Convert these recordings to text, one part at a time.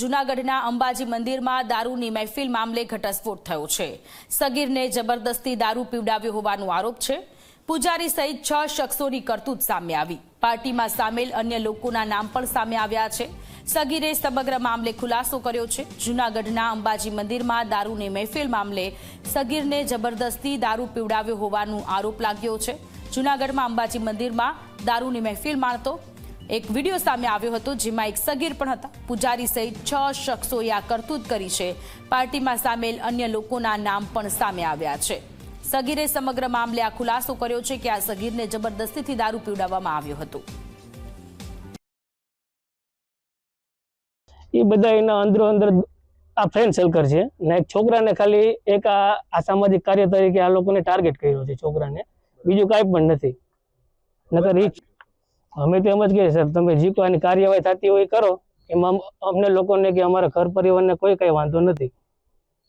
જૂનાગઢના અંબાજી મંદિરમાં દારૂની મહેફિલ મામલે ઘટસ્ફોટ થયો છે। સગીરને જબરદસ્તી દારૂ પીવડાવ્યો હોવાનો આરોપ છે। પૂજારી સહિત 6 શખ્સોની કરતૂત સામે આવી। પાર્ટીમાં સામેલ અન્ય લોકોના નામ પણ સામે આવ્યા છે। સગીરે સમગ્ર મામલે ખુલાસો કર્યો છે। જૂનાગઢના અંબાજી મંદિરમાં દારૂની મહેફિલ મામલે સગીરને જબરદસ્તી દારૂ પીવડાવ્યો હોવાનો આરોપ લાગ્યો છે। જૂનાગઢમાં અંબાજી મંદિરમાં દારૂની મહેફિલ માણતો એક વિડિયો સામે આવ્યો હતો, જેમાં એક સગીર પણ હતા। પૂજારી સહિત 6 શખ્સોએ આ કરતૂત કરી છે। પાર્ટીમાં સામેલ અન્ય લોકોના નામ પણ સામે આવ્યા છે। સગીરે સમગ્ર મામલે આ ખુલાસો કર્યો છે કે આ સગીરને જબરદસ્તીથી દારૂ પીવડાવવામાં આવ્યો હતો। એ બધા એના અંદરો અંદર આ ફ્રેન્ડ સર્કલ છે ને એક છોકરાને ખાલી એક આ સામાજિક કાર્ય તરીકે આ લોકોને ટાર્ગેટ કર્યો છે છોકરાને, બીજું કાંઈ પણ નથી। નકર અમે તો એમ જ કહીએ સાહેબ, તમે જે કોઈ આની કાર્યવાહી થતી હોય કરો, એમાં અમને લોકોને કે અમારા ઘર પરિવારને કોઈ કઈ વાંધો નથી।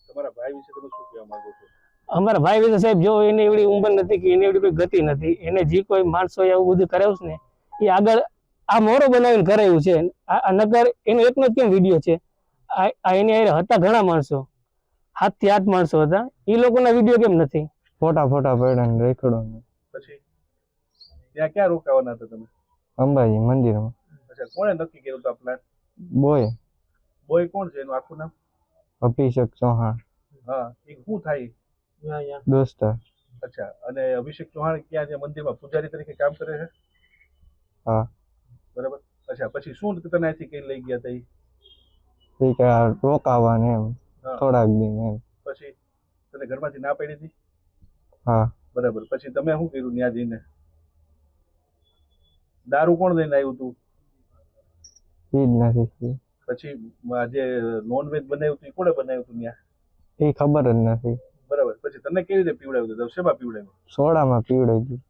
તમારા ભાઈ વિશે તમે શું કહેવા માંગો છો? અમારા ભાઈ વિશે સાહેબ, જો એની એવડી ઉંમર નથી કે એની એવડી કોઈ ગતિ નથી, એને જે કોઈ માણસો એવું બધું કરાવ્યું છે ને એ આગળ આ મોરો બનાવીને કરાવ્યું છે। આ નગર એનો એકનો જ કેમ વિડીયો છે, આ એની હતા ઘણા માણસો, 7 થી 8 માણસો હતા, એ લોકોના વિડીયો કેમ નથી? ફોટા પડ્યા ને રેખડો પછી ત્યાં ક્યાં રોકાવાના હતા તમે? અંબાજી મંદિરમાં। અચ્છા, કોણે નક્કી કર્યું આ પ્લાન? બોય કોણ છે એનું આખું નામ? અભિષેક ચૌહાણ। હા, એ શું થાય? દોસ્તાર। અચ્છા, અને અભિષેક ચૌહાણ ક્યાં છે? મંદિરમાં પૂજારી તરીકે કામ કરે છે? હા, બરાબર। અચ્છા, પછી શું તને અહીંથી કઈ લઈ ગયા હતા? એ કે રોકાવા ને એમ થોડાક દિન એમ। પછી તને ઘરમાંથી ના પાડી હતી? હા, બરાબર। પછી તમે શું કર્યું ત્યાં જઈને? દારૂ કોણ લઈને આવ્યું તું? એ જ નથી। પછી જે નોનવેજ બનાવ્યું હતું એ કોણે બનાવ્યું હતું ત્યાં? એ ખબર જ નથી। બરાબર। પછી તને કેવી રીતે પીવડાવ્યું હતું? શેમાં પીવડાવ્યું? સોડામાં પીવડાવી દીધું।